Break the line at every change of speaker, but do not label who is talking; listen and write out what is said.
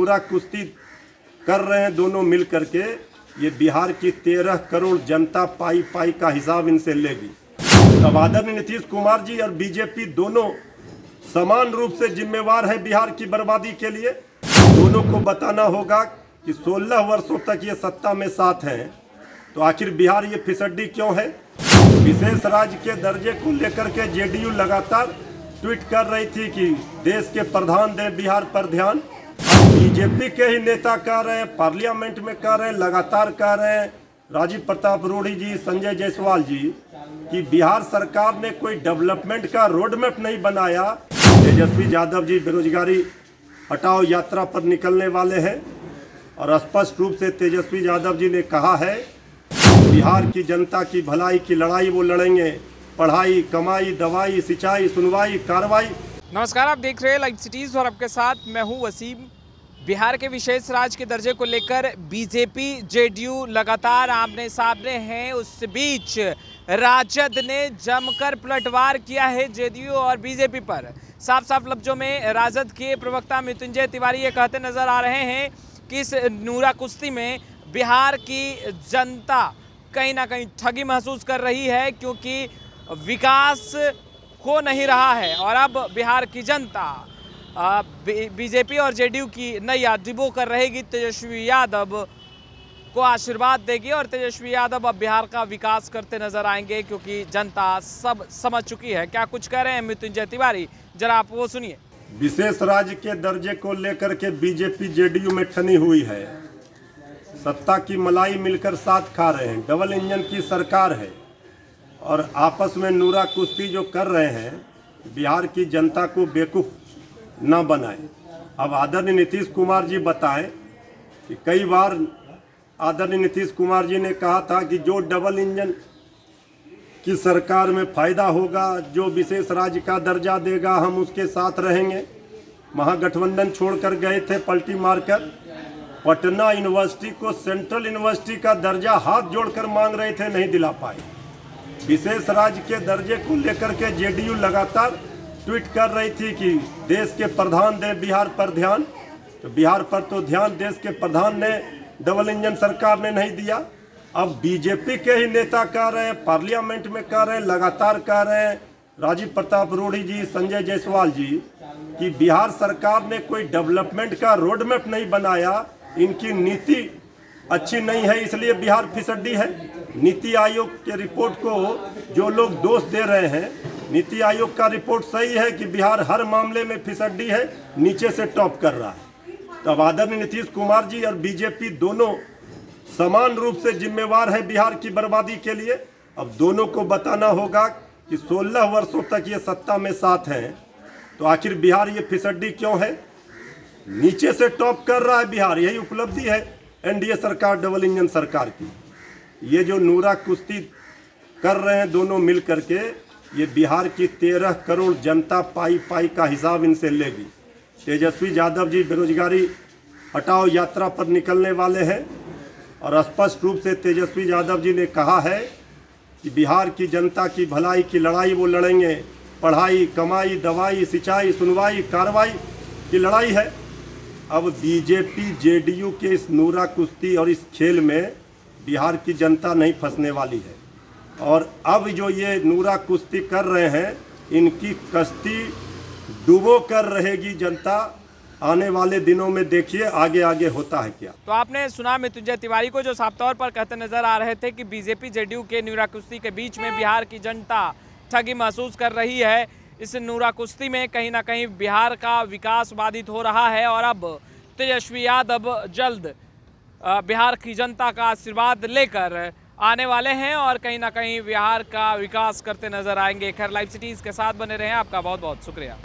नूरा कुश्ती कर रहे हैं दोनों मिल करके, ये बिहार की 13 करोड़ जनता पाई पाई का हिसाब इनसे लेगी। अब आदरणीय नीतीश कुमार जी और बीजेपी दोनों समान रूप से जिम्मेवार है बिहार की बर्बादी के लिए। दोनों को बताना होगा कि 16 वर्षों तक ये सत्ता में साथ हैं, तो आखिर बिहार ये फिसड्डी क्यों है। विशेष राज्य के दर्जे को लेकर के जेडीयू लगातार ट्वीट कर रही थी कि देश के प्रधान दें बिहार पर ध्यान। बीजेपी के ही नेता कह रहे हैं, पार्लियामेंट में कह रहे हैं, लगातार कह रहे हैं राजीव प्रताप रूढ़ी जी, संजय जायसवाल जी, कि बिहार सरकार ने कोई डेवलपमेंट का रोड मैप नहीं बनाया। तेजस्वी यादव जी बेरोजगारी हटाओ यात्रा पर निकलने वाले हैं और स्पष्ट रूप से तेजस्वी यादव जी ने कहा है बिहार की जनता की भलाई की लड़ाई वो लड़ेंगे। पढ़ाई, कमाई, दवाई, सिंचाई, सुनवाई, कार्रवाई।
नमस्कार, आप देख रहे हैं लाइव सिटीज और आपके साथ मैं हूं वसीम। बिहार के विशेष राज्य के दर्जे को लेकर बीजेपी जेडीयू लगातार आमने सामने हैं। उस बीच राजद ने जमकर पलटवार किया है जेडीयू और बीजेपी पर। साफ साफ लफ्जों में राजद के प्रवक्ता मृत्युंजय तिवारी ये कहते नजर आ रहे हैं कि इस नूरा कुश्ती में बिहार की जनता कहीं ना कहीं ठगी महसूस कर रही है, क्योंकि विकास हो नहीं रहा है और अब बिहार की जनता बीजेपी और जेडीयू की नैया डिबो कर रहेगी। तेजस्वी यादव को आशीर्वाद देगी और तेजस्वी यादव अब बिहार का विकास करते नजर आएंगे, क्योंकि जनता सब समझ चुकी है। क्या कुछ कह रहे हैं मृत्युंजय तिवारी, जरा आप वो सुनिए।
विशेष राज्य के दर्जे को लेकर के बीजेपी जेडीयू में ठनी हुई है। सत्ता की मलाई मिलकर साथ खा रहे हैं, डबल इंजन की सरकार है और आपस में नूरा कुश्ती जो कर रहे हैं, बिहार की जनता को बेवकूफ़ ना बनाए। अब आदरणीय नीतीश कुमार जी बताएं कि कई बार आदरणीय नीतीश कुमार जी ने कहा था कि जो डबल इंजन की सरकार में फ़ायदा होगा, जो विशेष राज्य का दर्जा देगा, हम उसके साथ रहेंगे। महागठबंधन छोड़कर गए थे पलटी मारकर। पटना यूनिवर्सिटी को सेंट्रल यूनिवर्सिटी का दर्जा हाथ जोड़कर मांग रहे थे, नहीं दिला पाए। विशेष राज्य के दर्जे को लेकर के जेडीयू लगातार ट्वीट कर रही थी कि देश के प्रधान दें बिहार पर ध्यान, तो बिहार पर तो ध्यान देश के प्रधान ने, डबल इंजन सरकार ने नहीं दिया। अब बीजेपी के ही नेता कह रहे हैं, पार्लियामेंट में कह रहे हैं, लगातार कह रहे हैं राजीव प्रताप रूढ़ी जी, संजय जायसवाल जी, कि बिहार सरकार ने कोई डेवलपमेंट का रोड मैप नहीं बनाया। इनकी नीति अच्छी नहीं है, इसलिए बिहार फिसड्डी है। नीति आयोग के रिपोर्ट को जो लोग दोष दे रहे हैं, नीति आयोग का रिपोर्ट सही है कि बिहार हर मामले में फिसड्डी है, नीचे से टॉप कर रहा है। तब आदरणीय नीतीश कुमार जी और बीजेपी दोनों समान रूप से जिम्मेवार है बिहार की बर्बादी के लिए। अब दोनों को बताना होगा कि 16 वर्षों तक ये सत्ता में साथ हैं, तो आखिर बिहार ये फिसड्डी क्यों है। नीचे से टॉप कर रहा है बिहार, यही उपलब्धि है एनडीए सरकार, डबल इंजन सरकार की। ये जो नूरा कुश्ती कर रहे हैं दोनों मिल करके, ये बिहार की 13 करोड़ जनता पाई पाई का हिसाब इनसे लेगी। तेजस्वी यादव जी बेरोजगारी हटाओ यात्रा पर निकलने वाले हैं और स्पष्ट रूप से तेजस्वी यादव जी ने कहा है कि बिहार की जनता की भलाई की लड़ाई वो लड़ेंगे। पढ़ाई, कमाई, दवाई, सिंचाई, सुनवाई, कार्रवाई की लड़ाई है। अब बीजेपी जेडीयू के इस नूरा कुश्ती और इस खेल में बिहार की जनता नहीं फंसने वाली है और अब जो ये नूरा कुश्ती कर रहे हैं, इनकी कश्ती डूबो कर रहेगी जनता। आने वाले दिनों में देखिए आगे आगे होता है क्या।
तो आपने सुना मृत्युंजय तिवारी को, जो साफ तौर पर कहते नजर आ रहे थे कि बीजेपी जेडीयू के नूरा कुश्ती के बीच में बिहार की जनता ठगी महसूस कर रही है। इस नूरा कुश्ती में कहीं ना कहीं बिहार का विकास बाधित हो रहा है और अब तेजस्वी यादव जल्द बिहार की जनता का आशीर्वाद लेकर आने वाले हैं और कहीं ना कहीं बिहार का विकास करते नजर आएंगे। खैर, लाइव सिटीज के साथ बने रहें। आपका बहुत बहुत शुक्रिया।